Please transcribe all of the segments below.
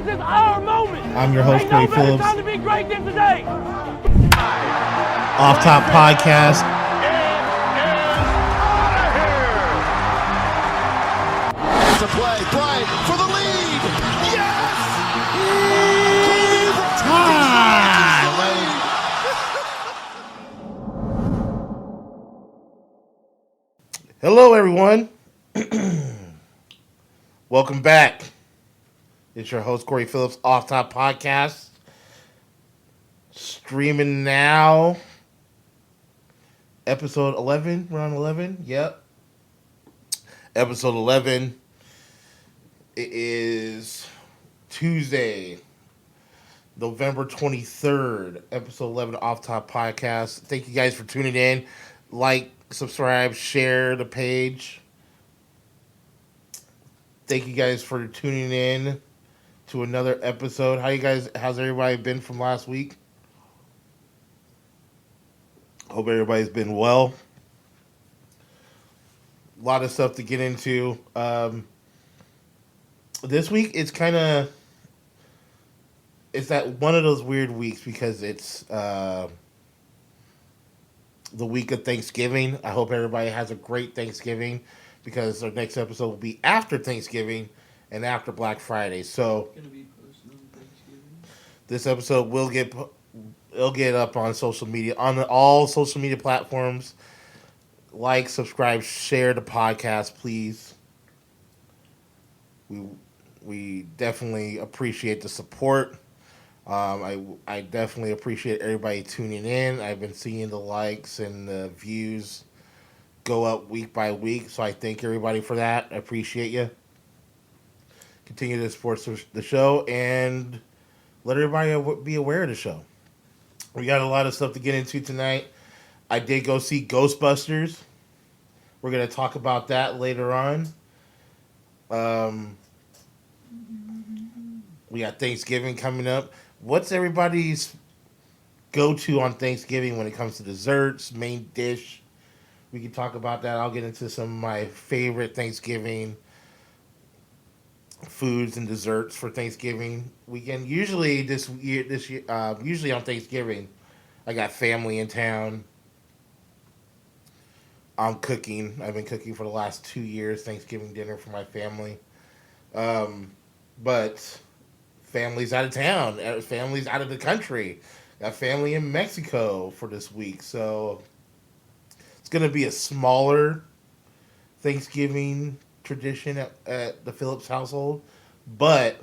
This is our moment. I'm your host, Corey Phillips. Time to be great than today. Offtop podcast. It's a play. Bryant for the lead. Yes! Time. Hello, everyone. Welcome back. It's your host, Corey Phillips, Offtop podcast. Streaming now. Episode 11. We're on 11. Yep. Episode 11. It is Tuesday, November 23rd. Episode 11 Offtop podcast. Thank you guys for tuning in. Like, subscribe, share the page. Thank you guys for tuning in to another episode. How's everybody been from last week? Hope everybody's been well. A lot of stuff to get into. This week it's that one of those weird weeks because it's the week of Thanksgiving. I hope everybody has a great Thanksgiving because our next episode will be after Thanksgiving and after Black Friday. So this episode will get up on social media, on all social media platforms. Like, subscribe, share the podcast, please. We definitely appreciate the support. I definitely appreciate everybody tuning in. I've been seeing the likes and the views go up week by week, so I thank everybody for that. I appreciate you. Continue to support the show and let everybody be aware of the show. We got a lot of stuff to get into tonight. I did go see Ghostbusters. We're going to talk about that later on. We got Thanksgiving coming up. What's everybody's go-to on Thanksgiving when it comes to desserts, main dish? We can talk about that. I'll get into some of my favorite Thanksgiving foods and desserts for Thanksgiving weekend. Usually usually on Thanksgiving, I got family in town. I'm cooking. I've been cooking for the last 2 years, Thanksgiving dinner for my family. But family's out of town. Family's out of the country. Got family in Mexico for this week. So it's going to be a smaller Thanksgiving tradition at the Phillips household. But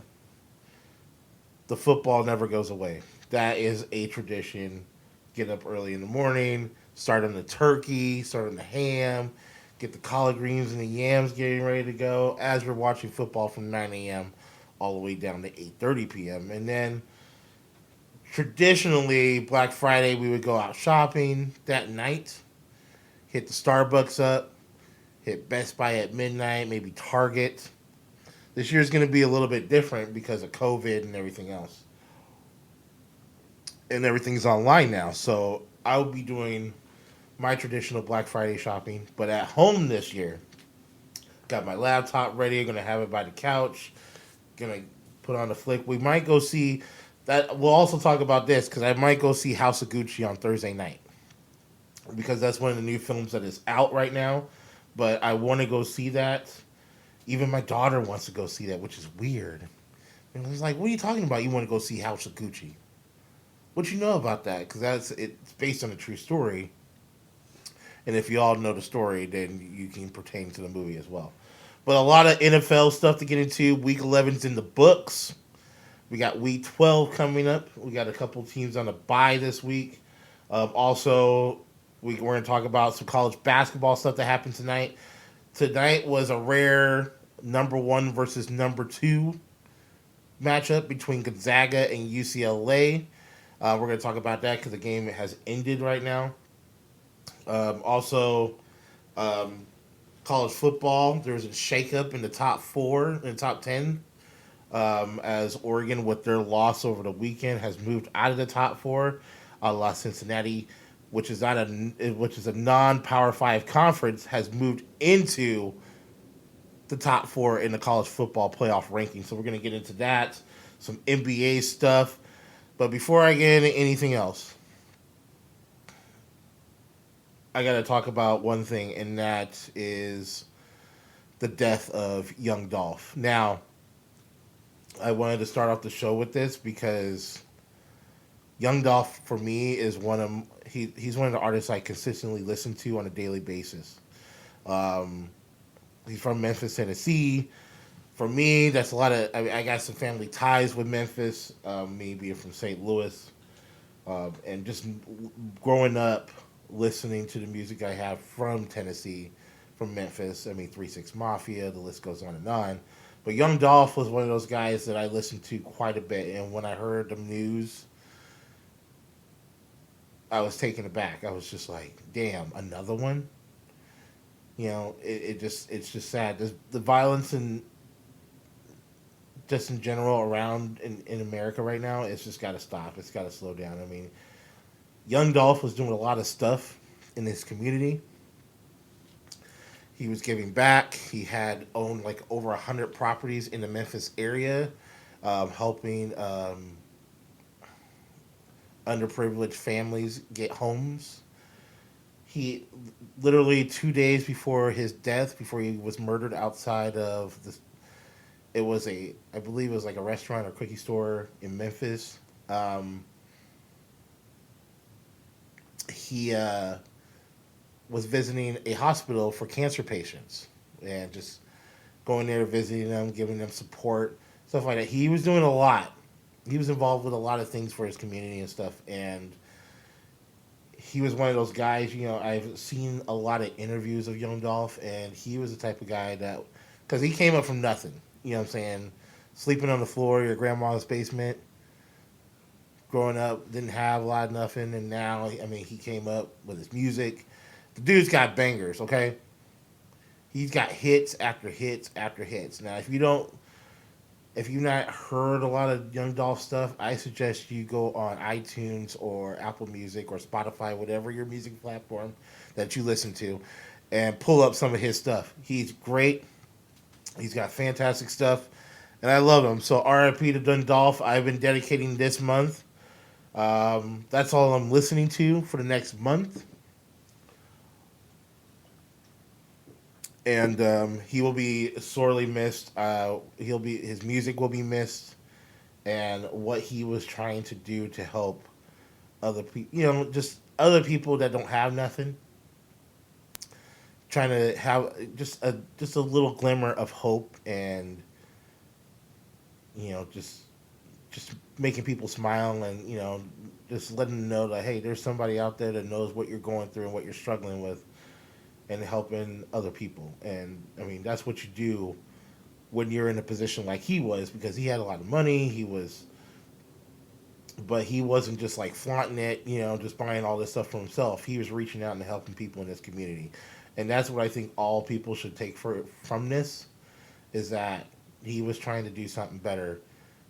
the football never goes away. That is a tradition. Get up early in the morning, start on the turkey, start on the ham, get the collard greens and the yams getting ready to go as we're watching football from 9 a.m. all the way down to 8:30 p.m. And then traditionally, Black Friday, we would go out shopping that night, hit the Starbucks up, hit Best Buy at midnight, maybe Target. This year's going to be a little bit different because of COVID and everything else. And everything's online now, so I'll be doing my traditional Black Friday shopping, but at home this year. Got my laptop ready, gonna have it by the couch, gonna put on a flick. We might go see that. We'll also talk about this because I might go see House of Gucci on Thursday night because that's one of the new films that is out right now. But I want to go see that. Even my daughter wants to go see that, which is weird. And I was like, "What are you talking about? You want to go see House of Gucci? What you know about that? Because it's based on a true story. And if you all know the story, then you can pertain to the movie as well. But a lot of NFL stuff to get into. Week 11's in the books. We got Week 12 coming up. We got a couple teams on a bye this week. Also, we're going to talk about some college basketball stuff that happened tonight. Tonight was a rare number 1 versus number 2 matchup between Gonzaga and UCLA. We're going to talk about that because the game has ended right now. Also, college football, there was a shakeup in the top 10, as Oregon, with their loss over the weekend, has moved out of the top 4. Lost Cincinnati, which is a non-Power 5 conference, has moved into the top 4 in the college football playoff ranking. So we're going to get into that. some NBA stuff. But before I get into anything else, I got to talk about one thing, and that is the death of Young Dolph. Now, I wanted to start off the show with this because Young Dolph, for me, is he's one of the artists I consistently listen to on a daily basis. He's from Memphis, Tennessee. For me, that's a lot of. I got some family ties with Memphis. Me being from St. Louis, and just growing up listening to the music I have from Tennessee, from Memphis. 3-6 Mafia. The list goes on and on. But Young Dolph was one of those guys that I listened to quite a bit. And when I heard the news, I was taken aback. I was just like, "Damn, another one." It's just sad. The violence and just in general around in America right now, it's just got to stop. It's got to slow down. Young Dolph was doing a lot of stuff in his community. He was giving back. He had owned like over 100 properties in the Memphis area, helping underprivileged families get homes. He literally 2 days before his death, before he was murdered outside of I believe it was like a restaurant or cookie store in Memphis. He was visiting a hospital for cancer patients and just going there, visiting them, giving them support, stuff like that. He was doing a lot. He was involved with a lot of things for his community and stuff. And he was one of those guys, I've seen a lot of interviews of Young Dolph, and he was the type of guy that, because he came up from nothing, sleeping on the floor of your grandma's basement, growing up, didn't have a lot of nothing, and now, he came up with his music. The dude's got bangers, okay? He's got hits after hits after hits. Now, if you've not heard a lot of Young Dolph stuff, I suggest you go on iTunes or Apple Music or Spotify, whatever your music platform that you listen to, and pull up some of his stuff. He's great. He's got fantastic stuff, and I love him. So RIP to Young Dolph. I've been dedicating this month. That's all I'm listening to for the next month. And he will be sorely missed. His music will be missed, and what he was trying to do to help other people, just other people that don't have nothing, trying to have just a little glimmer of hope, and just making people smile, and just letting them know that, hey, there's somebody out there that knows what you're going through and what you're struggling with, and helping other people. And that's what you do when you're in a position like he was, because he had a lot of money. But he wasn't just like flaunting it, just buying all this stuff for himself. He was reaching out and helping people in his community. And that's what I think all people should take from this, is that he was trying to do something better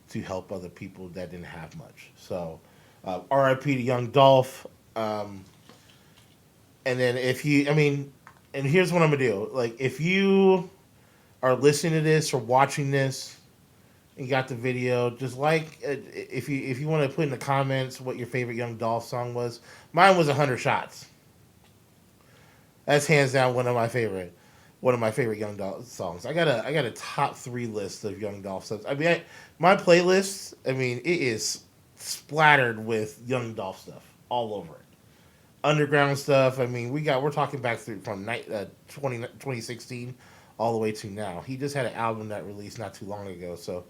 to help other people that didn't have much. So RIP to Young Dolph. And then and here's what I'm going to do. Like, if you are listening to this or watching this and you got the video, just if you want to put in the comments what your favorite Young Dolph song was. Mine was 100 Shots. That's hands down one of my favorite Young Dolph songs. I got a top 3 list of Young Dolph songs. My playlist, it is splattered with Young Dolph stuff all over it. Underground stuff. We're talking back through from 2016 all the way to now. He just had an album that released not too long ago, so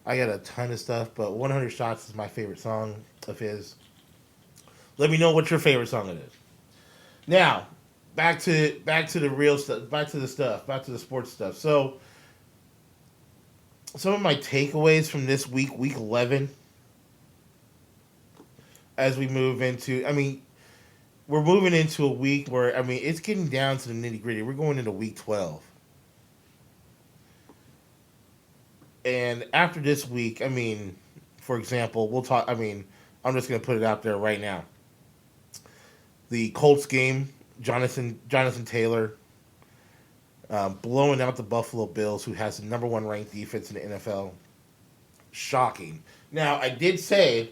I got a ton of stuff. But 100 Shots is my favorite song of his. Let me know what your favorite song it is. Now, back to the real stuff. Back to the sports stuff. So, some of my takeaways from this week 11, as we move into, we're moving into a week where, it's getting down to the nitty-gritty. We're going into week 12. And after this week, for example, we'll talk, I'm just going to put it out there right now. The Colts game, Jonathan Taylor blowing out the Buffalo Bills, who has the number 1 ranked defense in the NFL. shocking. Now, I did say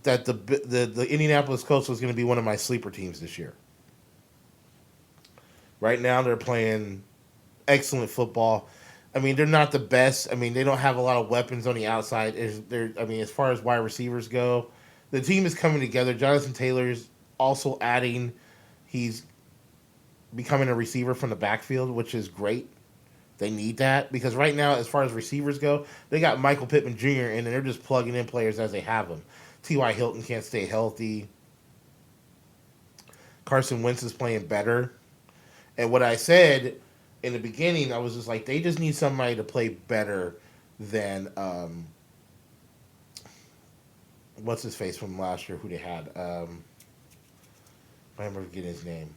that the Indianapolis Colts was going to be one of my sleeper teams this year. Right now, they're playing excellent football. I mean, they're not the best. I mean, they don't have a lot of weapons on the outside. I mean, as far as wide receivers go, the team is coming together. Jonathan Taylor's also adding. He's becoming a receiver from the backfield, which is great. They need that because right now, as far as receivers go, they got Michael Pittman Jr. and they're just plugging in players as they have them. T.Y. Hilton can't stay healthy. Carson Wentz is playing better. And what I said in the beginning, I was just like, they just need somebody to play better than what's his face from last year? Who they had? I remember forgetting his name.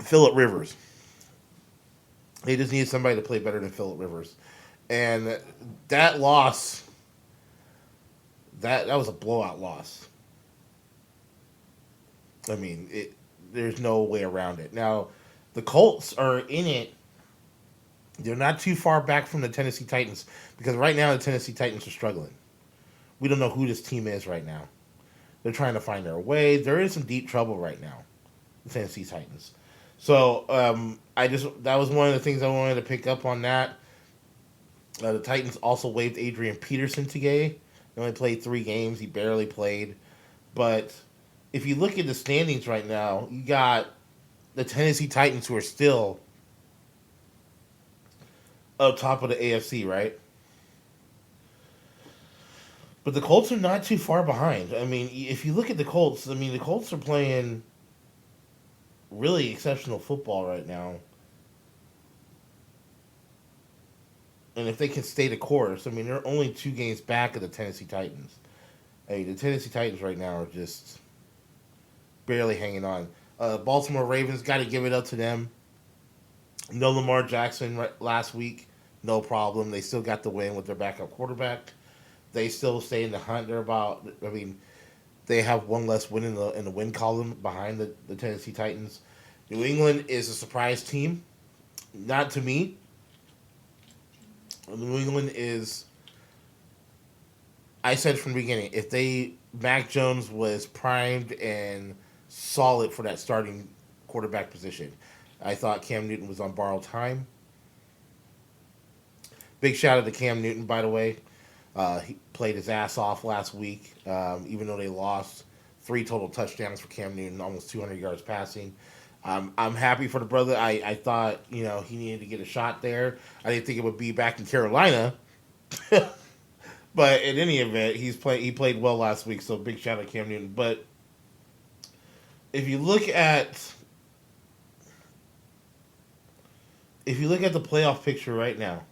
Phillip Rivers. They just needed somebody to play better than Phillip Rivers, and that loss. That was a blowout loss. I mean, there's no way around it. Now, the Colts are in it. They're not too far back from the Tennessee Titans because right now the Tennessee Titans are struggling. We don't know who this team is right now. They're trying to find their way. They're in some deep trouble right now, the Tennessee Titans. So that was one of the things I wanted to pick up on that. The Titans also waived Adrian Peterson today. He only played 3 games. He barely played. But if you look at the standings right now, you got the Tennessee Titans who are still up top of the AFC, right? But the Colts are not too far behind. I mean, if you look at the Colts, the Colts are playing really exceptional football right now. And if they can stay the course, they're only 2 games back of the Tennessee Titans. The Tennessee Titans right now are just barely hanging on. Baltimore Ravens, got to give it up to them. No Lamar Jackson last week, no problem. They still got the win with their backup quarterback. They still stay in the hunt. They have one less win in the win column behind the Tennessee Titans. New England is a surprise team. Not to me. New England is, I said from the beginning, if Mac Jones was primed and solid for that starting quarterback position. I thought Cam Newton was on borrowed time. Big shout out to Cam Newton, by the way. He played his ass off last week, even though they lost. 3 total touchdowns for Cam Newton, almost 200 yards passing. I'm happy for the brother. I thought, he needed to get a shot there. I didn't think it would be back in Carolina. But in any event, he played well last week, so big shout out to Cam Newton. But if you look at the playoff picture right now,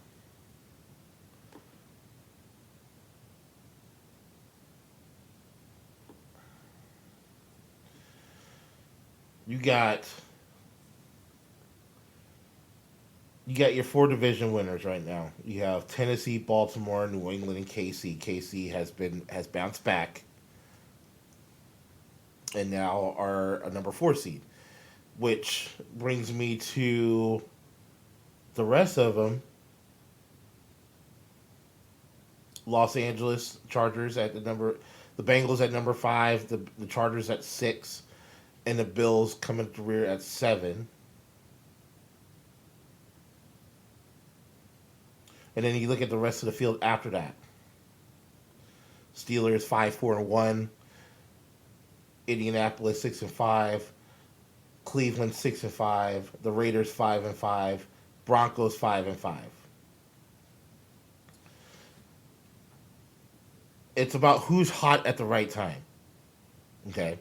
you got your 4 division winners right now. You have Tennessee, Baltimore, New England, and KC. KC has bounced back, and now are a number 4 seed, which brings me to the rest of them. Los Angeles Chargers the Bengals at number 5, the Chargers at 6. And the Bills come at the rear at 7. And then you look at the rest of the field after that. Steelers 5-4-1. Indianapolis 6-5. Cleveland 6-5. The Raiders 5-5. Broncos 5-5. It's about who's hot at the right time. Okay.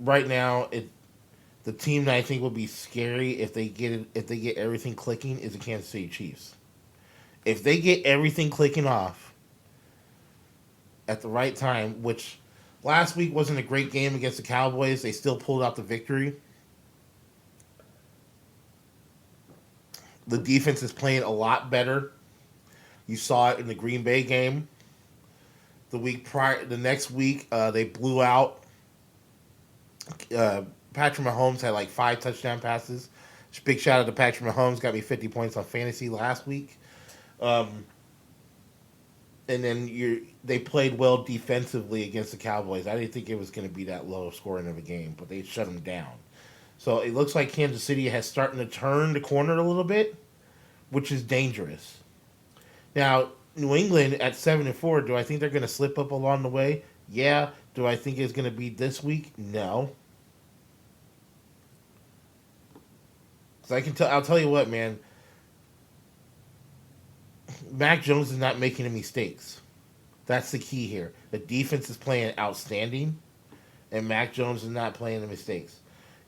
Right now, the team that I think will be scary if they get everything clicking is the Kansas City Chiefs. If they get everything clicking off at the right time, which last week wasn't a great game against the Cowboys, they still pulled out the victory. The defense is playing a lot better. You saw it in the Green Bay game. The next week, they blew out Patrick Mahomes had like 5 touchdown passes. Big shout out to Patrick Mahomes. Got me 50 points on fantasy last week. And then they played well defensively against the Cowboys. I didn't think it was going to be that low scoring of a game, but they shut them down. So it looks like Kansas City has starting to turn the corner a little bit, which is dangerous. Now, New England at 7-4, do I think they're going to slip up along the way? Yeah. Do I think it's going to be this week? No. So I'll tell you what, man. Mac Jones is not making any mistakes. That's the key here. The defense is playing outstanding, and Mac Jones is not playing the mistakes.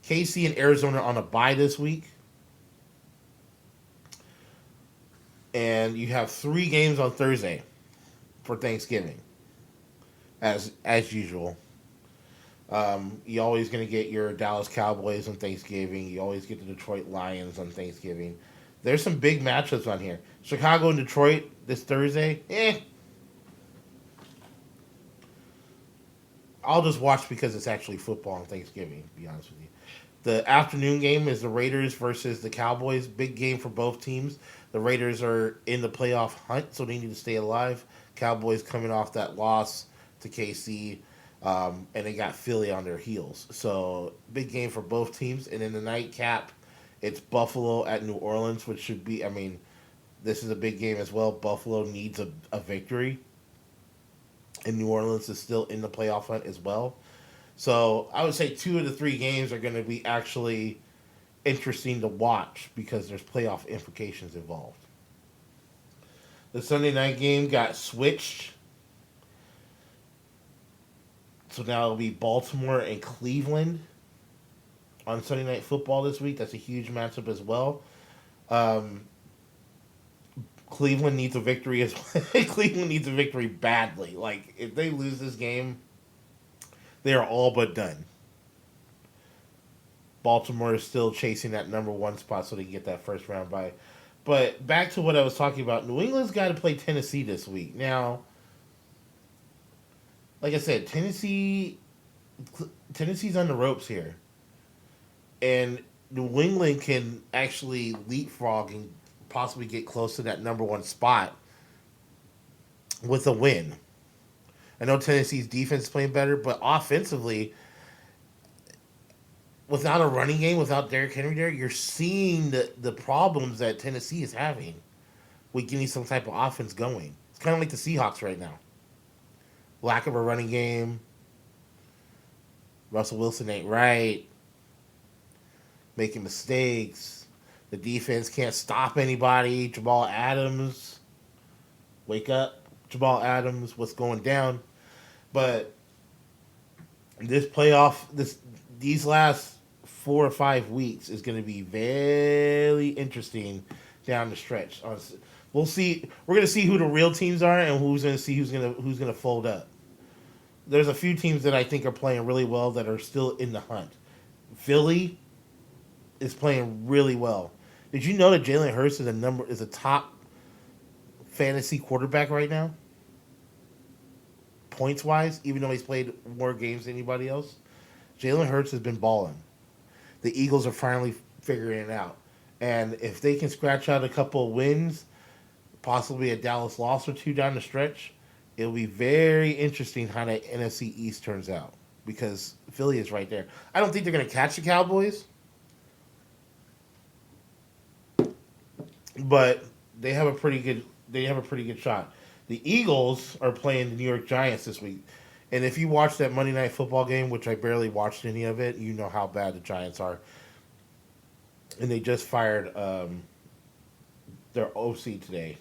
KC and Arizona on a bye this week. And you have 3 games on Thursday for Thanksgiving, as usual. You always going to get your Dallas Cowboys on Thanksgiving. You always get the Detroit Lions on Thanksgiving. There's some big matchups on here. Chicago and Detroit this Thursday. I'll just watch because it's actually football on Thanksgiving, to be honest with you. The afternoon game is the Raiders versus the Cowboys. Big game for both teams. The Raiders are in the playoff hunt, so they need to stay alive. Cowboys coming off that loss to KC, and they got Philly on their heels. So big game for both teams. And in the nightcap, it's Buffalo at New Orleans, which should be, this is a big game as well. Buffalo needs a victory. And New Orleans is still in the playoff hunt as well. So I would say 2 of the 3 games are going to be actually interesting to watch because there's playoff implications involved. The Sunday night game got switched. So now it'll be Baltimore and Cleveland on Sunday Night Football this week. That's a huge matchup as well. Cleveland needs a victory as well. Cleveland needs a victory badly. Like, if they lose this game, they are all but done. Baltimore is still chasing that number 1 spot so they can get that first round bye. But back to what I was talking about. New England's got to play Tennessee this week. Now, like I said, Tennessee's on the ropes here. And New England can actually leapfrog and possibly get close to that number 1 spot with a win. I know Tennessee's defense is playing better, but offensively, without a running game, without Derrick Henry there, you're seeing the problems that Tennessee is having with getting some type of offense going. It's kind of like the Seahawks right now. Lack of a running game. Russell Wilson ain't right. Making mistakes. The defense can't stop anybody. Jamal Adams. Wake up, Jamal Adams. What's going down? But this these last 4 or 5 weeks is going to be very interesting down the stretch. We'll see. We're going to see who the real teams are and who's going to fold up. There's a few teams that I think are playing really well that are still in the hunt. Philly is playing really well. Did you know that Jalen Hurts is a top fantasy quarterback right now? Points wise, even though he's played more games than anybody else, Jalen Hurts has been balling. The Eagles are finally figuring it out. And if they can scratch out a couple of wins, possibly a Dallas loss or 2 down the stretch, it'll be very interesting how that NFC East turns out because Philly is right there. I don't think they're going to catch the Cowboys, but they have a pretty good shot. The Eagles are playing the New York Giants this week. And if you watch that Monday Night Football game, which I barely watched any of it, you know how bad the Giants are. And they just fired their OC today.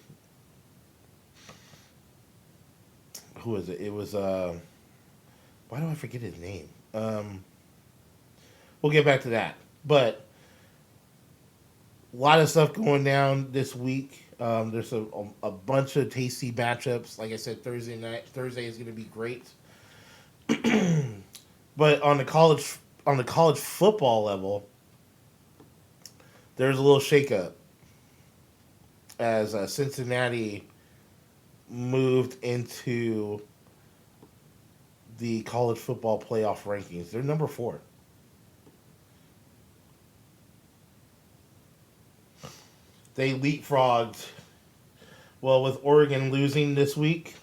Who is it? It was, why do I forget his name? We'll get back to that. But a lot of stuff going down this week. There's a bunch of tasty matchups. Like I said, Thursday is going to be great. But on the college football level, there's a little shakeup as Cincinnati moved into the college football playoff rankings. They're number 4. They leapfrogged. Well, with Oregon losing this week,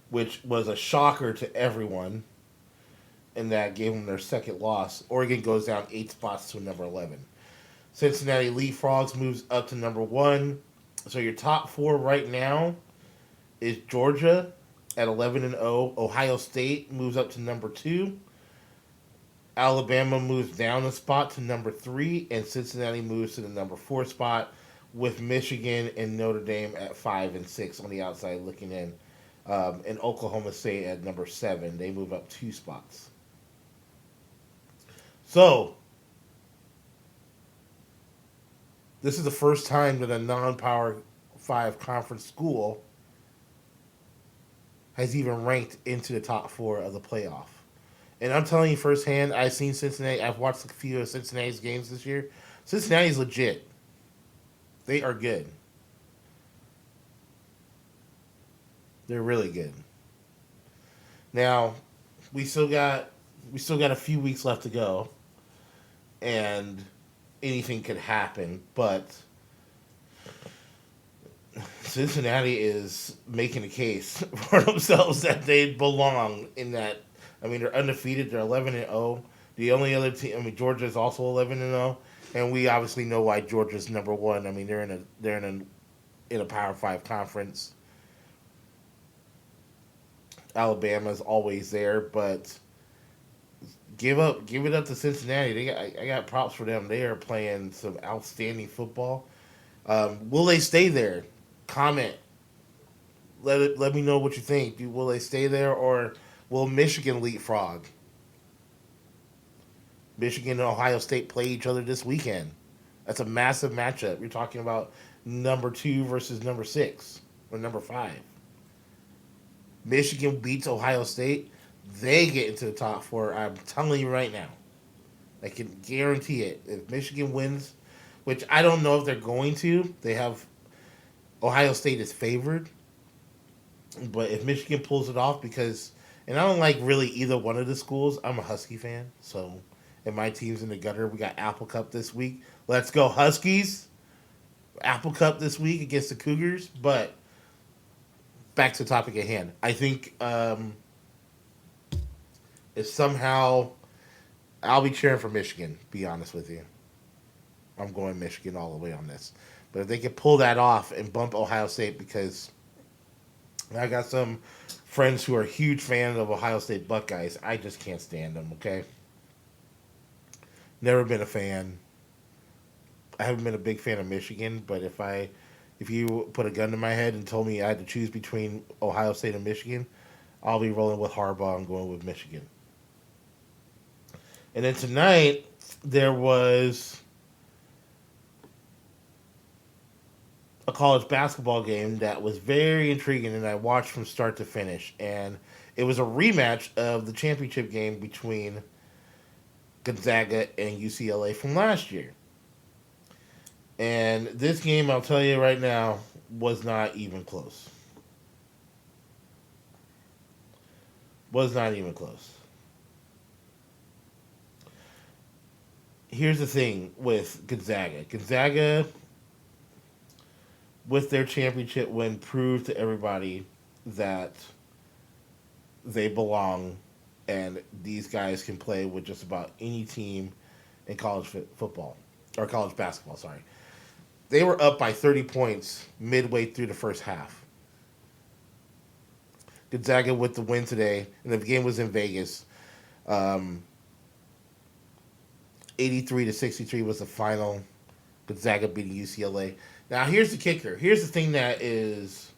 which was a shocker to everyone, and that gave them their second loss. Oregon goes down 8 spots to number 11. Cincinnati leapfrogs, moves up to number 1. So your top 4 right now is Georgia at 11-0. Ohio State moves up to number 2. Alabama moves down a spot to number 3, and Cincinnati moves to the number 4 spot, with Michigan and Notre Dame at 5 and 6 on the outside looking in. And Oklahoma State at number 7. They move up 2 spots. So, this is the first time that a non-Power 5 conference school has even ranked into the top 4 of the playoff. And I'm telling you firsthand, I've seen Cincinnati. I've watched a few of Cincinnati's games this year. Cincinnati's legit. They are good. They're really good. Now, we still got a few weeks left to go, and anything could happen. But Cincinnati is making a case for themselves that they belong in that. I mean, they're undefeated. They're 11-0. The only other team, I mean, Georgia is also 11-0, and we obviously know why Georgia's number 1. I mean, they're in a Power 5 conference. Alabama's always there, but give it up to Cincinnati. I got props for them. They are playing some outstanding football. Will they stay there? Comment. Let me know what you think. Will they stay there, or will Michigan leapfrog? Michigan and Ohio State play each other this weekend. That's a massive matchup. You're talking about number 2 versus number 6 or number 5. Michigan beats Ohio State, they get into the top 4. I'm telling you right now. I can guarantee it. If Michigan wins, which I don't know if they're going to, they have Ohio State is favored. But if Michigan pulls it off, because, and I don't like really either one of the schools. I'm a Husky fan, so, and my team's in the gutter. We got Apple Cup this week. Let's go Huskies. Apple Cup this week against the Cougars, but back to the topic at hand. I think if somehow I'll be cheering for Michigan, be honest with you. I'm going Michigan all the way on this. But if they can pull that off and bump Ohio State, because I got some friends who are huge fans of Ohio State Buckeyes. I just can't stand them, okay? Never been a fan. I haven't been a big fan of Michigan, but if you put a gun to my head and told me I had to choose between Ohio State and Michigan, I'll be rolling with Harbaugh and going with Michigan. And then tonight, there was a college basketball game that was very intriguing, and I watched from start to finish. And it was a rematch of the championship game between Gonzaga and UCLA from last year. And this game, I'll tell you right now, was not even close. Was not even close. Here's the thing with Gonzaga. Gonzaga, with their championship win, proved to everybody that they belong, and these guys can play with just about any team in college football, or college basketball, sorry. They were up by 30 points midway through the first half. Gonzaga with the win today, and the game was in Vegas. 83-63 was the final. Gonzaga beating UCLA. Now, here's the kicker. Here's the thing that is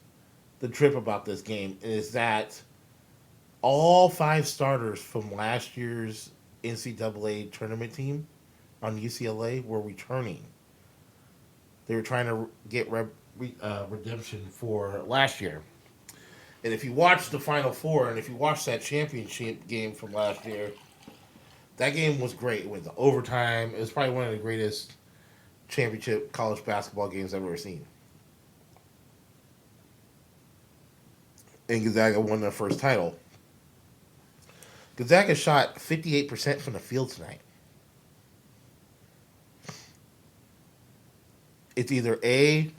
the trip about this game, is that all 5 starters from last year's NCAA tournament team on UCLA were returning. They were trying to get redemption for last year. And if you watch the Final Four, and if you watch that championship game from last year, that game was great. It went to overtime. It was probably one of the greatest championship college basketball games I've ever seen. And Gonzaga won their first title. Gonzaga shot 58% from the field tonight. it's either A,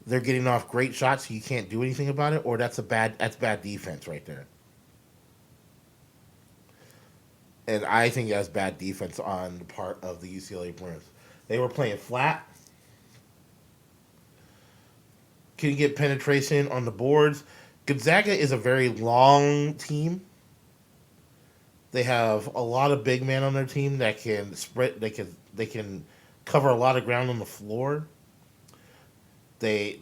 they're getting off great shots, so you can't do anything about it, or that's bad defense right there. And I think that's bad defense on the part of the UCLA Bruins. They were playing flat. Couldn't get penetration on the boards. Gonzaga is a very long team. They have a lot of big men on their team that can spread. They can cover a lot of ground on the floor. They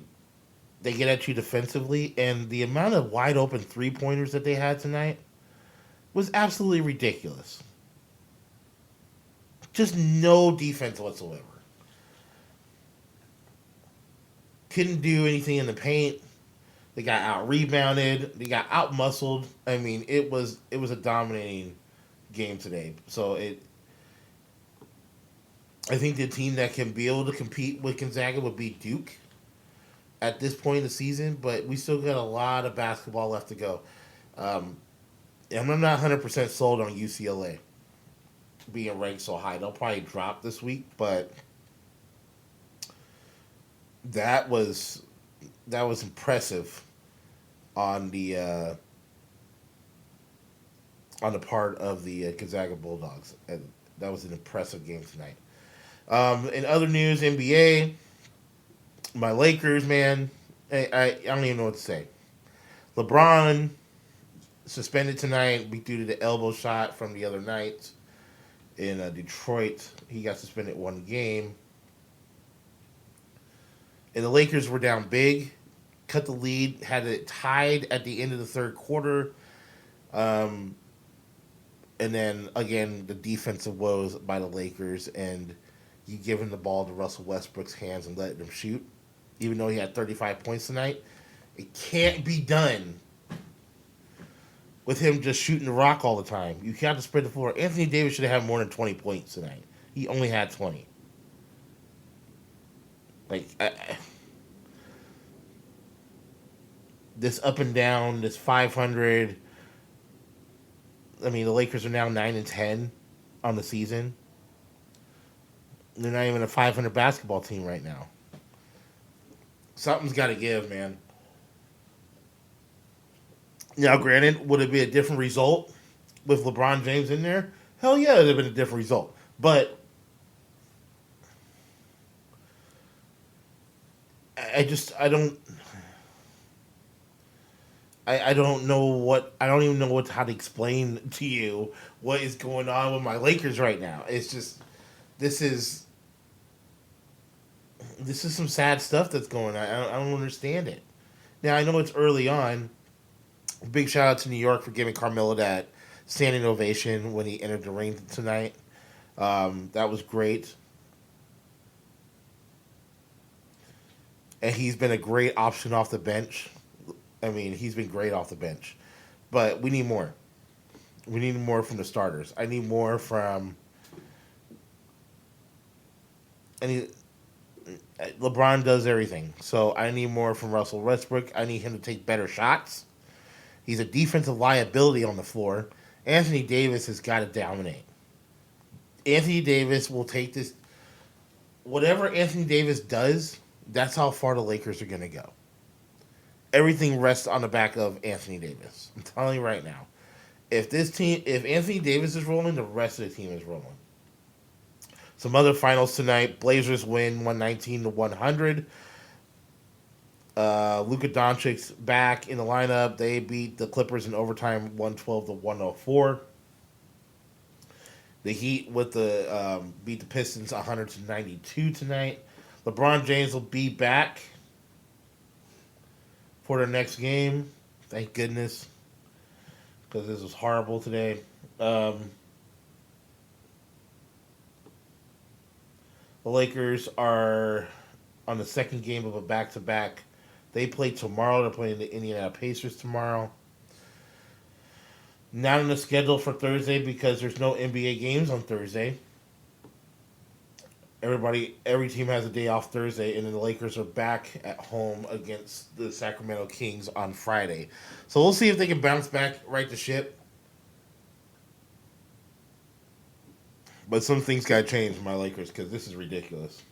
get at you defensively, and the amount of wide open 3-pointers that they had tonight was absolutely ridiculous. Just no defense whatsoever. Couldn't do anything in the paint. They got out rebounded. They got out muscled. I mean, it was a dominating game today. So I think the team that can be able to compete with Gonzaga would be Duke at this point in the season, but we still got a lot of basketball left to go. And I'm not 100% sold on UCLA being ranked so high. They'll probably drop this week, but that was impressive on the part of the Gonzaga Bulldogs, and that was an impressive game tonight. In other news, NBA, my Lakers, man, I don't even know what to say. LeBron suspended tonight due to the elbow shot from the other night in Detroit. He got suspended 1 game. And the Lakers were down big, cut the lead, had it tied at the end of the third quarter. And then, again, the defensive woes by the Lakers, and you giving the ball to Russell Westbrook's hands and letting him shoot, even though he had 35 points tonight. It can't be done with him just shooting the rock all the time. You have to spread the floor. Anthony Davis should have had more than 20 points tonight. He only had 20. This up and down, this 500. I mean, the Lakers are now 9-10 on the season. They're not even a 500 basketball team right now. Something's got to give, man. Now, granted, would it be a different result with LeBron James in there? Hell yeah, it would have been a different result. But I don't even know how to explain to you what is going on with my Lakers right now. It's just, this is some sad stuff that's going on. I don't understand it. Now, I know it's early on. Big shout out to New York for giving Carmelo that standing ovation when he entered the ring tonight. That was great. And he's been a great option off the bench. I mean, he's been great off the bench. But we need more. We need more from the starters. I need more from... LeBron does everything. So I need more from Russell Westbrook. I need him to take better shots. He's a defensive liability on the floor. Anthony Davis has got to dominate. Anthony Davis will take this... Whatever Anthony Davis does, that's how far the Lakers are going to go. Everything rests on the back of Anthony Davis. I'm telling you right now. If Anthony Davis is rolling, the rest of the team is rolling. Some other finals tonight. Blazers win 119-100. Luka Doncic's back in the lineup. They beat the Clippers in overtime 112-104. The Heat beat the Pistons 100-92 tonight. LeBron James will be back for their next game. Thank goodness. Because this was horrible today. The Lakers are on the second game of a back-to-back. They play tomorrow. They're playing the Indiana Pacers tomorrow. Not on the schedule for Thursday because there's no NBA games on Thursday. Every team has a day off Thursday, and then the Lakers are back at home against the Sacramento Kings on Friday. So we'll see if they can bounce back, right the ship. But some things got to change for my Lakers because this is ridiculous.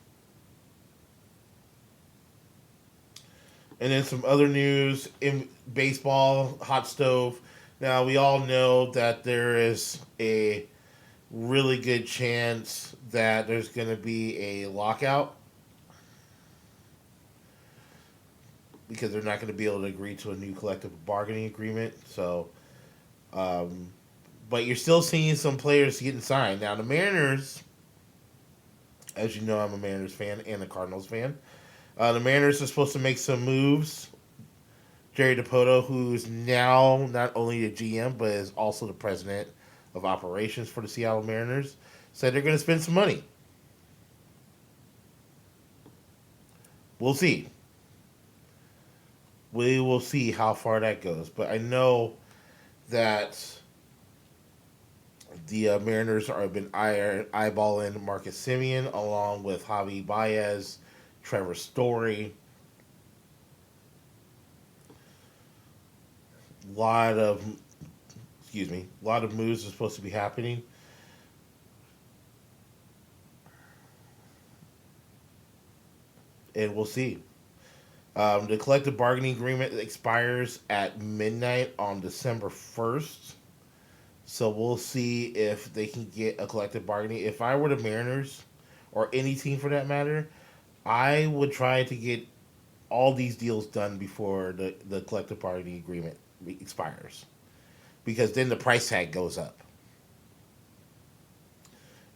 And then some other news in baseball, hot stove. Now, we all know that there is a really good chance that there's going to be a lockout because they're not going to be able to agree to a new collective bargaining agreement. So, but you're still seeing some players getting signed. Now, the Mariners, as you know, I'm a Mariners fan and a Cardinals fan. The Mariners are supposed to make some moves. Jerry DiPoto, who's now not only the GM, but is also the president of operations for the Seattle Mariners, said they're going to spend some money. We'll see. We will see how far that goes. But I know that the Mariners have been eyeballing Marcus Semien along with Javi Baez, Trevor Story. A lot of moves are supposed to be happening. And we'll see. The collective bargaining agreement expires at midnight on December 1st. So we'll see if they can get a collective bargaining. If I were the Mariners, or any team for that matter, I would try to get all these deals done before the collective bargaining agreement expires. Because then the price tag goes up.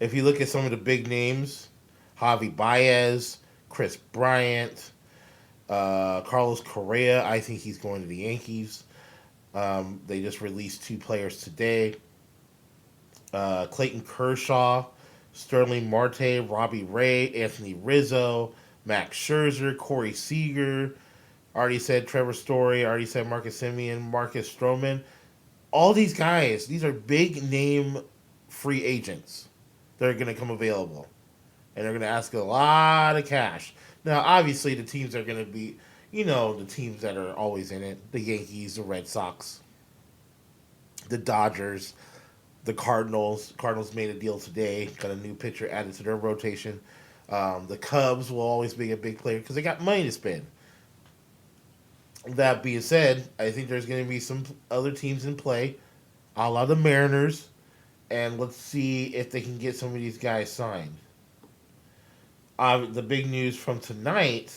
If you look at some of the big names, Javi Baez, Chris Bryant, Carlos Correa, I think he's going to the Yankees. They just released 2 players today. Clayton Kershaw, Sterling Marte, Robbie Ray, Anthony Rizzo, Max Scherzer, Corey Seager. Already said Trevor Story. Already said Marcus Semien, Marcus Stroman. All these guys, these are big name free agents that are going to come available. And they're going to ask a lot of cash. Now, obviously, the teams are going to be, the teams that are always in it. The Yankees, the Red Sox, the Dodgers, the Cardinals. Cardinals made a deal today. Got a new pitcher added to their rotation. The Cubs will always be a big player because they got money to spend. That being said, I think there's going to be some other teams in play, a la the Mariners, and let's see if they can get some of these guys signed. The big news from tonight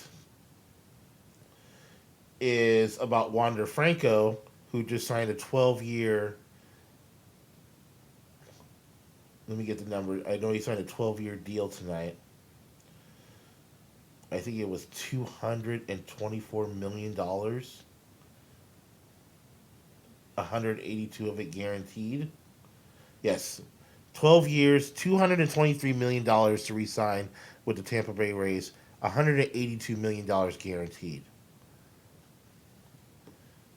is about Wander Franco, who just signed a 12-year. Let me get the number. I know he signed a 12-year deal tonight. I think it was $224 million. 182 of it guaranteed. Yes. 12 years, $223 million to re-sign with the Tampa Bay Rays. $182 million guaranteed.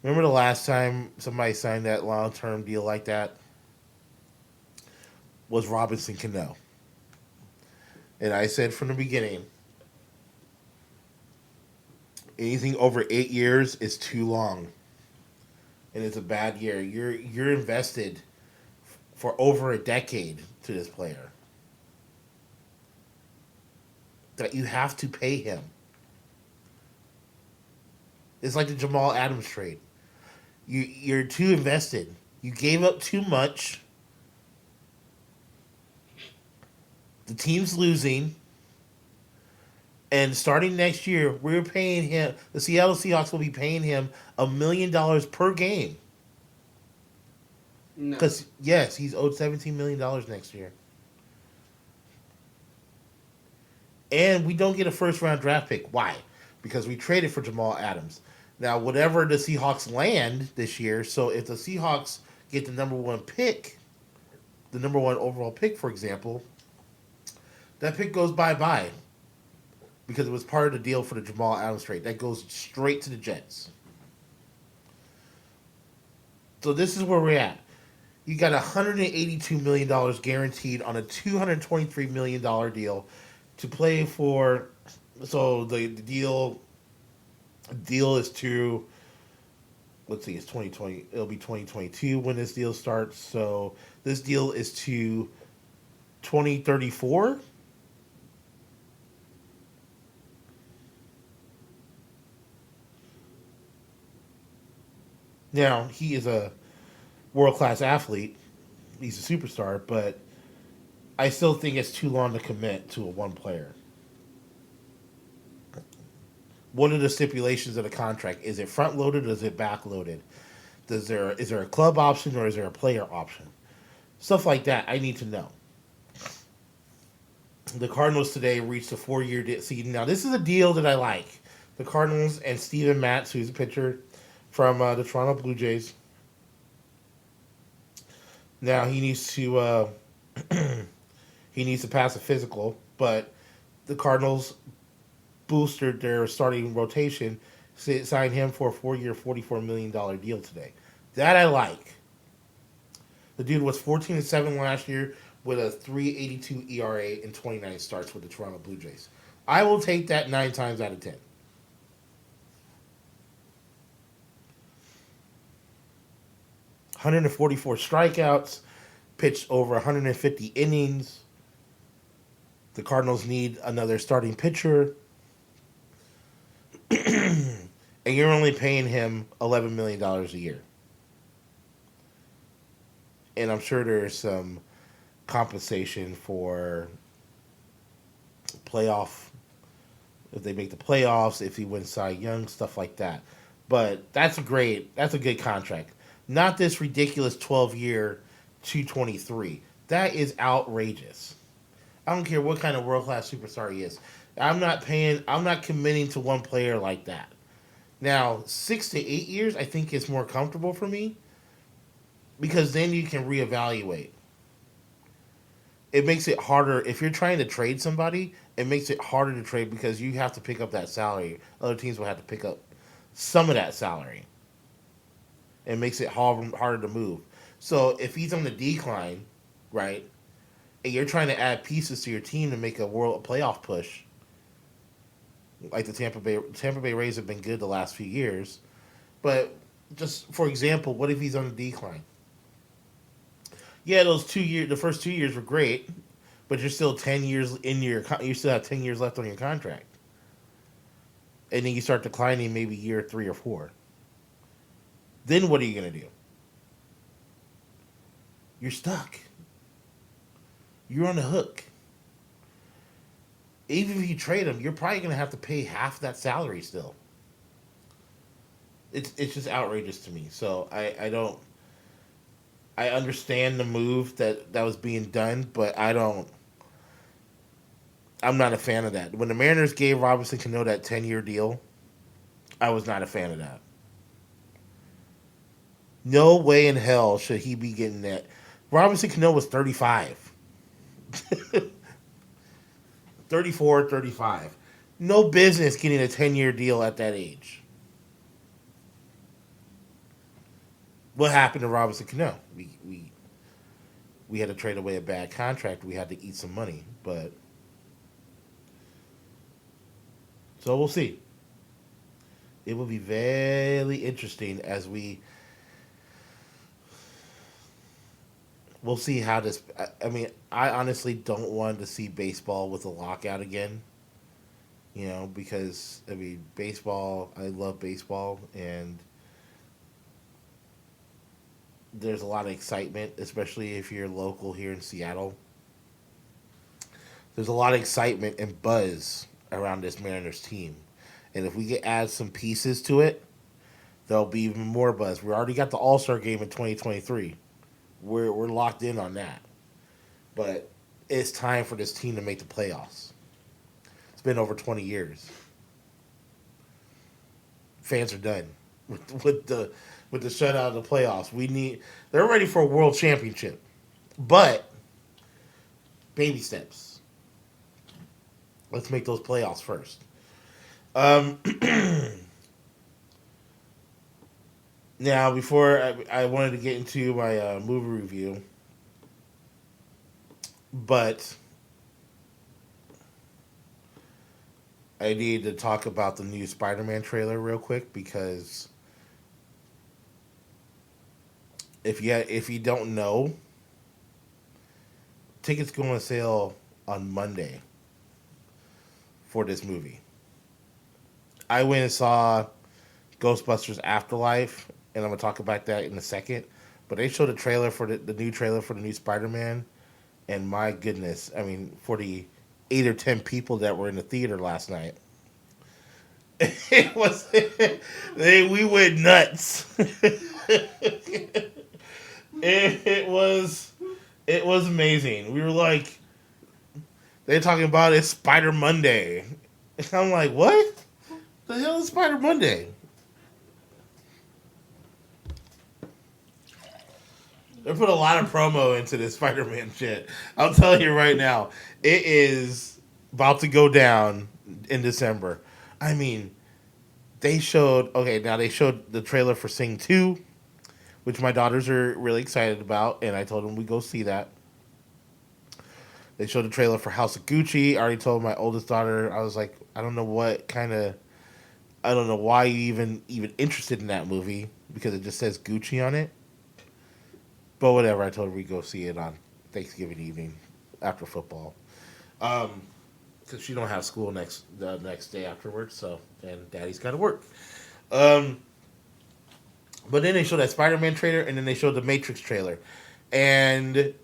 Remember the last time somebody signed that long-term deal like that? Was Robinson Cano. And I said from the beginning, anything over 8 years is too long, and it's a bad year. You're invested for over a decade to this player that you have to pay him. It's like the Jamal Adams trade. You're too invested. You gave up too much. The team's losing. And starting next year, we're paying him, the Seattle Seahawks will be paying him $1 million per game. No. Because, yes, he's owed $17 million next year. And we don't get a first-round draft pick. Why? Because we traded for Jamal Adams. Now, whatever the Seahawks land this year, so if the Seahawks get the number 1 pick, the number 1 overall pick, for example, that pick goes bye-bye. Because it was part of the deal for the Jamal Adams trade. That goes straight to the Jets. So this is where we're at. You got $182 million guaranteed on a $223 million deal to play for. So the deal is to, let's see, it's 2020. It'll be 2022 when this deal starts. So this deal is to 2034. Now, he is a world-class athlete. He's a superstar, but I still think it's too long to commit to a one player. What are the stipulations of the contract? Is it front loaded or is it back loaded? Is there a club option or is there a player option? Stuff like that I need to know. The Cardinals today reached a 4-year deal. See, now this is a deal that I like. The Cardinals and Steven Matz, who's a pitcher from the Toronto Blue Jays. Now he needs to pass a physical, but the Cardinals boosted their starting rotation, signed him for a 4-year, $44 million deal today. That I like. The dude was 14-7 last year with a 3.82 ERA and 29 starts with the Toronto Blue Jays. I will take that 9 times out of 10. $144 strikeouts, pitched over 150 innings. The Cardinals need another starting pitcher. And you're only paying him $11 million a year. And I'm sure there's some compensation for playoff, if they make the playoffs, if he wins Cy Young, stuff like that. But that's a good contract. Not this ridiculous 12-year 223. That is outrageous. I don't care what kind of world-class superstar he is. I'm not committing to one player like that. Now, 6 to 8 years, I think is more comfortable for me because then you can reevaluate. It makes it harder. If you're trying to trade somebody, it makes it harder to trade because you have to pick up that salary. Other teams will have to pick up some of that salary. It makes it harder to move. So if he's on the decline, right, and you're trying to add pieces to your team to make a playoff push, like the Tampa Bay Rays have been good the last few years, but just for example, what if he's on the decline? Yeah, the first 2 years were great, but you're still 10 years you still have 10 years left on your contract, and then you start declining maybe year 3 or 4. Then what are you gonna do? You're stuck. You're on the hook. Even if you trade him, you're probably going to have to pay half that salary still. It's just outrageous to me. So I understand the move that was being done, but I'm not a fan of that. When the Mariners gave Robinson Cano that 10-year deal, I was not a fan of that. No way in hell should he be getting that. Robinson Cano was 35. 34, 35. No business getting a 10-year deal at that age. What happened to Robinson Cano? We had to trade away a bad contract. We had to eat some money, but so we'll see. It will be very interesting as we'll see how this. I mean, I honestly don't want to see baseball with a lockout again. You know, because I mean, baseball. I love baseball, and there's a lot of excitement, especially if you're local here in Seattle. There's a lot of excitement and buzz around this Mariners team, and if we get add some pieces to it, there'll be even more buzz. We already got the All-Star game in 2023. We're locked in on that. But it's time for this team to make the playoffs. It's been over 20 years. Fans are done with the shutout of the playoffs. They're ready for a world championship. But baby steps. Let's make those playoffs first. Now, before I wanted to get into my movie review, but I need to talk about the new Spider-Man trailer real quick because if you don't know, tickets go on sale on Monday for this movie. I went and saw Ghostbusters Afterlife and I'm gonna talk about that in a second. But they showed a trailer for the new trailer for the new Spider-Man, and my goodness, I mean, for the 8 or 10 people that were in the theater last night, it was we went nuts. It was amazing. We were like, they're talking about it's Spider Monday. And I'm like, what? The hell is Spider Monday? They put a lot of promo into this Spider-Man shit. I'll tell you right now, it is about to go down in December. I mean, they showed the trailer for Sing 2, which my daughters are really excited about, and I told them we go see that. They showed the trailer for House of Gucci. I already told my oldest daughter, I was like, I don't know why you even interested in that movie, because it just says Gucci on it. But whatever, I told her we go see it on Thanksgiving evening after football, because she don't have school the next day afterwards. So, and Daddy's got to work. But then they showed that Spider-Man trailer, and then they showed the Matrix trailer, and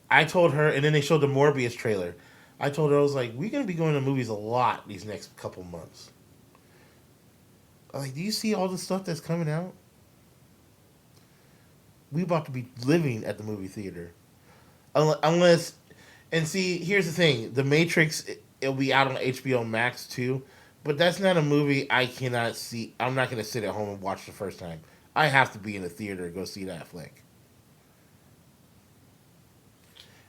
I told her, and then they showed the Morbius trailer. I told her, I was like, we're gonna be going to movies a lot these next couple months. I was like, do you see all the stuff that's coming out? We about to be living at the movie theater, unless. And see, here's the thing: The Matrix, it'll be out on HBO Max too, but that's not a movie I cannot see. I'm not gonna sit at home and watch the first time. I have to be in the theater to go see that flick.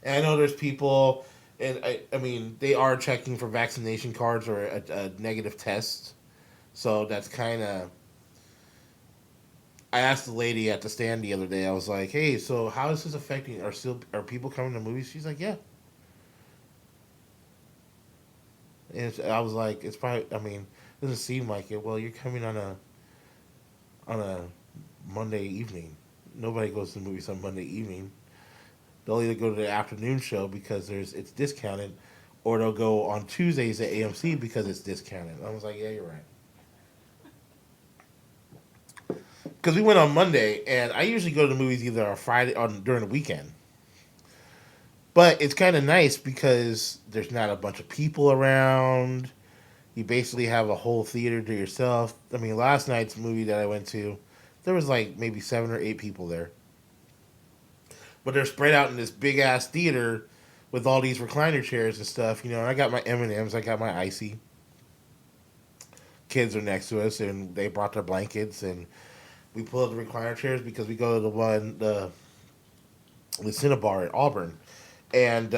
And I know there's people, and I mean, they are checking for vaccination cards or a negative test, so that's kind of. I asked the lady at the stand the other day. I was like, "Hey, so how is this affecting? Are people coming to movies?" She's like, "Yeah." And I was like, "It's probably. I mean, it doesn't seem like it. Well, you're coming on a Monday evening. Nobody goes to the movies on Monday evening. They'll either go to the afternoon show because it's discounted, or they'll go on Tuesdays at AMC because it's discounted." I was like, "Yeah, you're right." Because we went on Monday, and I usually go to the movies either on Friday or during the weekend. But it's kind of nice because there's not a bunch of people around. You basically have a whole theater to yourself. I mean, last night's movie that I went to, there was like maybe 7 or 8 people there. But they're spread out in this big-ass theater with all these recliner chairs and stuff. You know, and I got my M&Ms, I got my Icy. Kids are next to us, and they brought their blankets, and we pull up the recliner chairs because we go to the Cinnabar at Auburn, and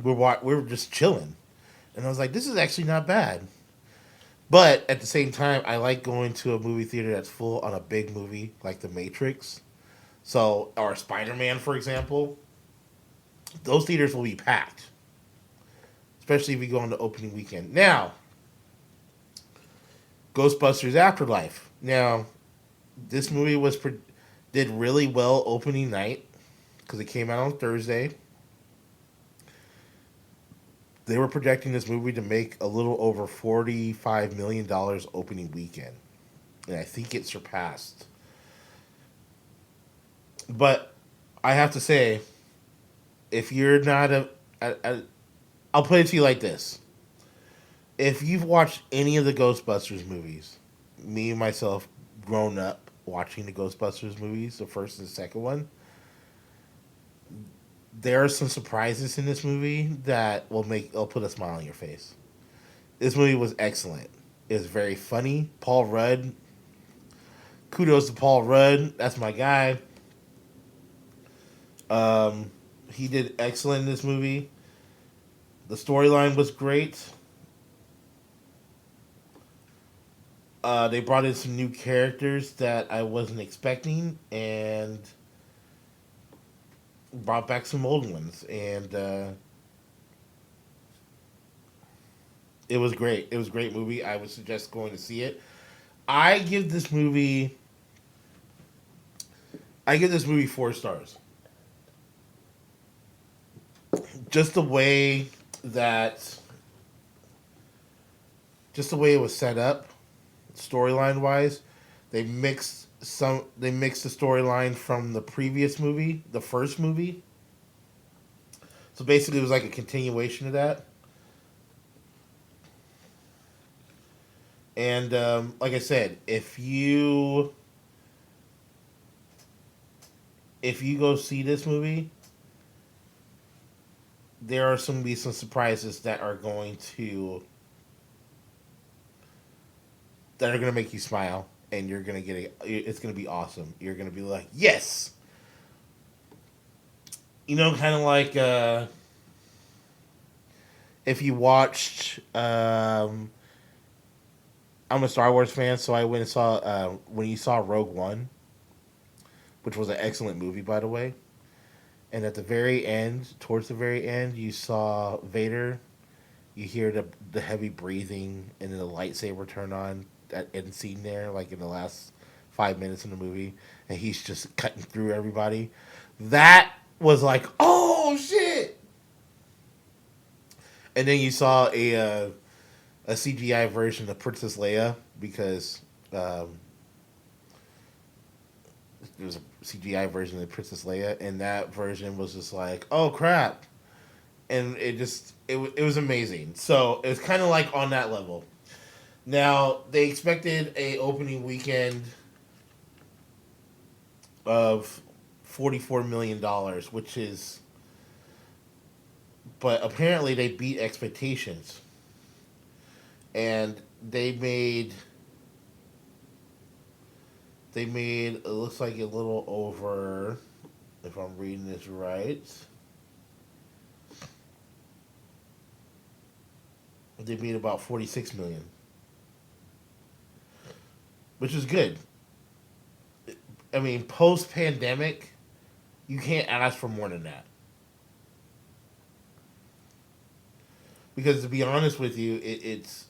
we're just chilling. And I was like, this is actually not bad. But at the same time, I like going to a movie theater that's full on a big movie like The Matrix, or Spider-Man, for example. Those theaters will be packed, especially if we go on the opening weekend. Now, Ghostbusters Afterlife. Now, this movie did really well opening night because it came out on Thursday. They were projecting this movie to make a little over $45 million opening weekend, and I think it surpassed. But I have to say, if you're not I'll put it to you like this. If you've watched any of the Ghostbusters movies, me and myself grown up watching the Ghostbusters movies, the first and the second one, there are some surprises in this movie that will put a smile on your face. This movie was excellent. It was very funny. Paul Rudd. Kudos to Paul Rudd. That's my guy. He did excellent in this movie. The storyline was great. They brought in some new characters that I wasn't expecting, and brought back some old ones. And it was great. It was a great movie. I would suggest going to see it. I give this movie 4 stars. Just the way it was set up. storyline wise. They mixed the storyline from the previous movie, the first movie. So basically, it was like a continuation of that. And like I said, if you go see this movie, there are some be some surprises that are going to make you smile, and you're gonna get it. It's gonna be awesome. You're gonna be like, yes. You know, kind of like if you watched. I'm a Star Wars fan, so I went and saw when you saw Rogue One, which was an excellent movie, by the way. And at the very end, towards the very end, you saw Vader. You hear the heavy breathing, and then the lightsaber turn on that end scene there, like in the last 5 minutes in the movie, and he's just cutting through everybody. That was like, oh shit! And then you saw a CGI version of Princess Leia because there was a CGI version of Princess Leia, and that version was just like, oh crap, and it was amazing. So it was kind of like on that level. Now they expected a opening weekend of $44 million, which is, but apparently they beat expectations, and they made it looks like a little over, if I'm reading this right. They made about 46 million, which is good. I mean, post pandemic, you can't ask for more than that. Because to be honest with you, it's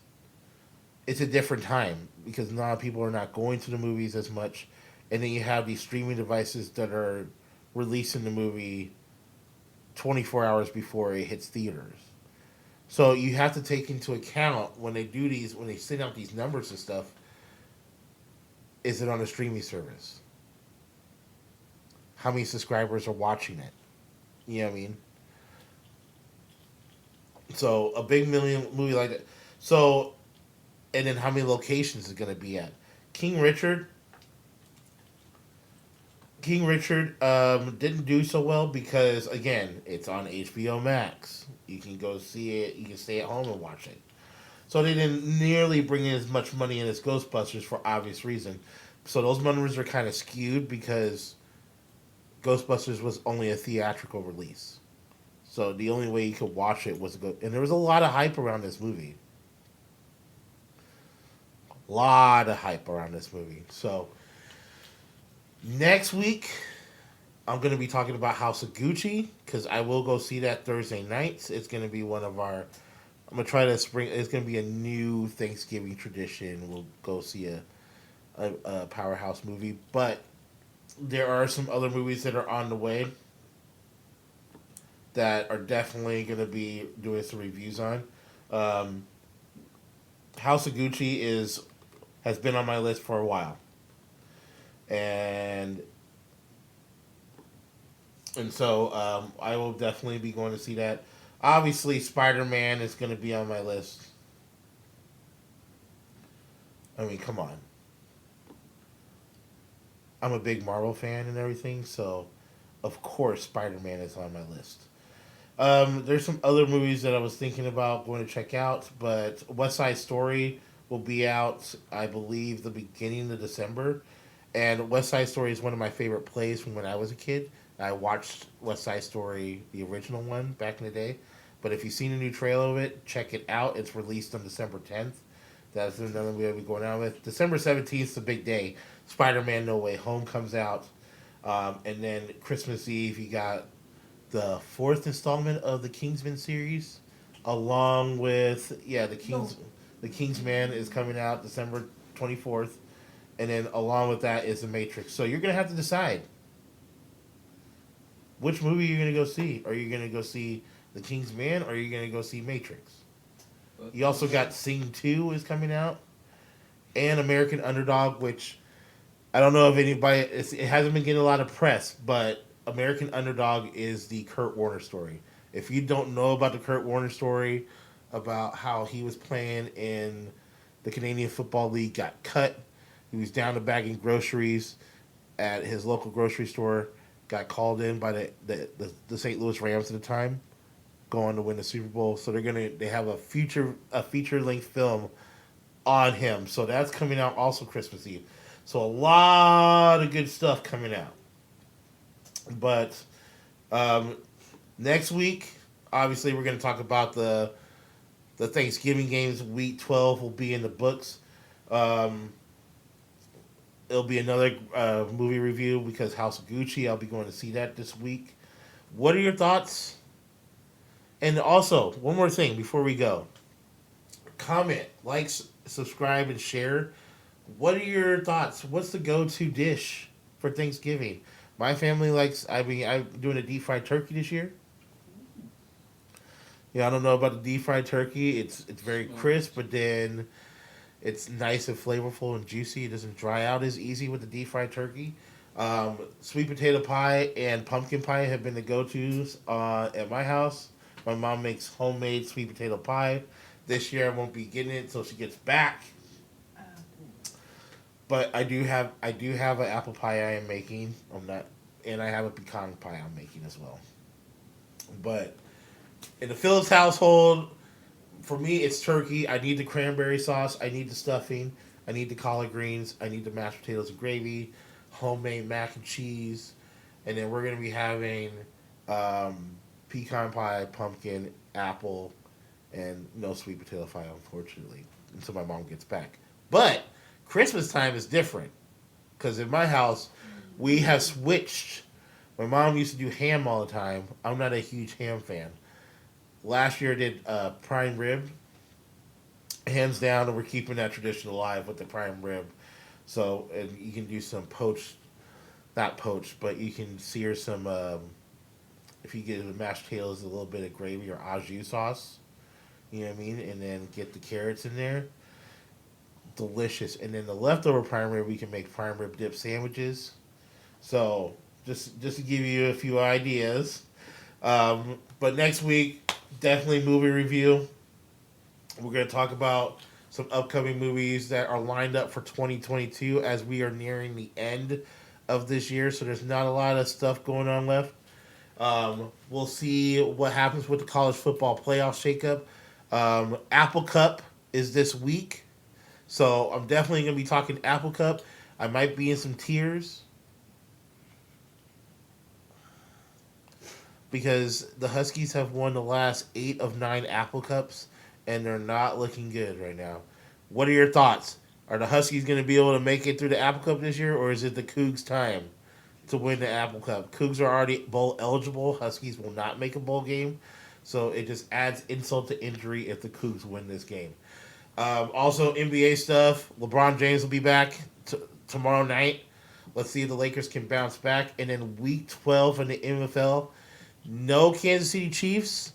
a different time because now people are not going to the movies as much, and then you have these streaming devices that are releasing the movie 24 hours before it hits theaters. So you have to take into account when they send out these numbers and stuff, is it on a streaming service? How many subscribers are watching it? You know what I mean? So a big million movie like that. So, and then how many locations is it going to be at? King Richard didn't do so well because, again, it's on HBO Max. You can go see it. You can stay at home and watch it. So they didn't nearly bring in as much money in as Ghostbusters for obvious reason. So those numbers are kind of skewed because Ghostbusters was only a theatrical release. So the only way you could watch it was to go... And there was a lot of hype around this movie. So next week, I'm going to be talking about House of Gucci because I will go see that Thursday nights. It's going to be one of our... I'm going to try to spring... It's going to be a new Thanksgiving tradition. We'll go see a Powerhouse movie. But there are some other movies that are on the way that are definitely going to be doing some reviews on. House of Gucci has been on my list for a while. And so I will definitely be going to see that. Obviously, Spider-Man is going to be on my list. I mean, come on. I'm a big Marvel fan and everything, so of course Spider-Man is on my list. There's some other movies that I was thinking about going to check out, but West Side Story will be out, I believe, the beginning of December. And West Side Story is one of my favorite plays from when I was a kid. I watched West Side Story, the original one, back in the day. But if you've seen a new trailer of it, check it out. It's released on December 10th. That's another movie I'll be going out with. December 17th is the big day. Spider-Man No Way Home comes out. And then Christmas Eve, you got the 4th installment of the Kingsman series, along with, the Kingsman is coming out December 24th. And then along with that is The Matrix. So you're going to have to decide. Which movie you're going to go see? Are you going to go see The Kingsman, or are you going to go see Matrix? You also got Sing 2 is coming out. and American Underdog, which I don't know if anybody, it hasn't been getting a lot of press, but American Underdog is the Kurt Warner story. If you don't know about the Kurt Warner story, about how he was playing in the Canadian Football League, got cut, he was down to bagging groceries at his local grocery store, got called in by the St. Louis Rams at the time, going to win the Super Bowl. So they have a feature length film on him. So that's coming out also Christmas Eve. So a lot of good stuff coming out. But next week, obviously, we're going to talk about the Thanksgiving games. Week 12 will be in the books. It'll be another movie review because House of Gucci. I'll be going to see that this week. What are your thoughts? And also, one more thing before we go. Comment, like, subscribe, and share. What are your thoughts? What's the go-to dish for Thanksgiving? My family likes, I'm doing a deep-fried turkey this year. Yeah, I don't know about the deep-fried turkey. It's very crisp, but then it's nice and flavorful and juicy. It doesn't dry out as easy with the deep-fried turkey. Sweet potato pie and pumpkin pie have been the go-tos at my house. My mom makes homemade sweet potato pie. This year I won't be getting it until she gets back. But I do have an apple pie I am making. And I have a pecan pie I'm making as well. But in the Phillips household, for me, it's turkey. I need the cranberry sauce. I need the stuffing. I need the collard greens. I need the mashed potatoes and gravy, homemade mac and cheese, and then we're gonna be having pecan pie, pumpkin, apple, and no sweet potato pie, unfortunately, until my mom gets back. But Christmas time is different because in my house we have switched. My mom used to do ham all the time. I'm not a huge ham fan. Last year I did prime rib, hands down, and we're keeping that tradition alive with the prime rib. So, and you can do some not poached, but you can sear some, if you get the mashed potatoes, a little bit of gravy or au jus sauce, you know what I mean? And then get the carrots in there. Delicious. And then the leftover prime rib, we can make prime rib dip sandwiches. So, just to give you a few ideas. But next week, definitely movie review. We're going to talk about some upcoming movies that are lined up for 2022 as we are nearing the end of this year. So there's not a lot of stuff going on left. We'll see what happens with the college football playoff shakeup. Apple Cup is this week. So I'm definitely going to be talking Apple Cup. I might be in some tears because the Huskies have won the last 8 of 9 Apple Cups, and they're not looking good right now. What are your thoughts? Are the Huskies going to be able to make it through the Apple Cup this year, or is it the Cougs' time to win the Apple Cup? Cougs are already bowl eligible. Huskies will not make a bowl game, so it just adds insult to injury if the Cougs win this game. Also, NBA stuff. LeBron James will be back tomorrow night. Let's see if the Lakers can bounce back. And then Week 12 in the NFL, no Kansas City Chiefs,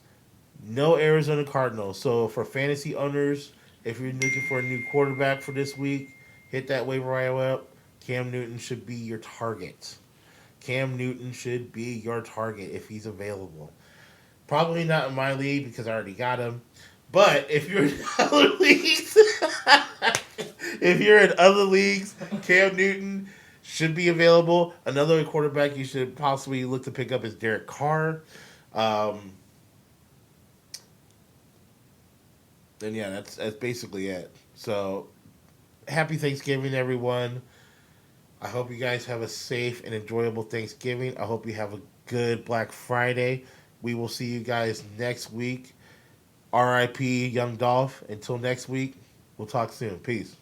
no Arizona Cardinals. So for fantasy owners, if you're looking for a new quarterback for this week, hit that waiver wire up. Cam Newton should be your target. Cam Newton should be your target if he's available. Probably not in my league because I already got him. But if you're in other leagues, Cam Newton should be available. Another quarterback you should possibly look to pick up is Derek Carr. And yeah, that's basically it. So, happy Thanksgiving, everyone. I hope you guys have a safe and enjoyable Thanksgiving. I hope you have a good Black Friday. We will see you guys next week. R.I.P. Young Dolph. Until next week, we'll talk soon. Peace.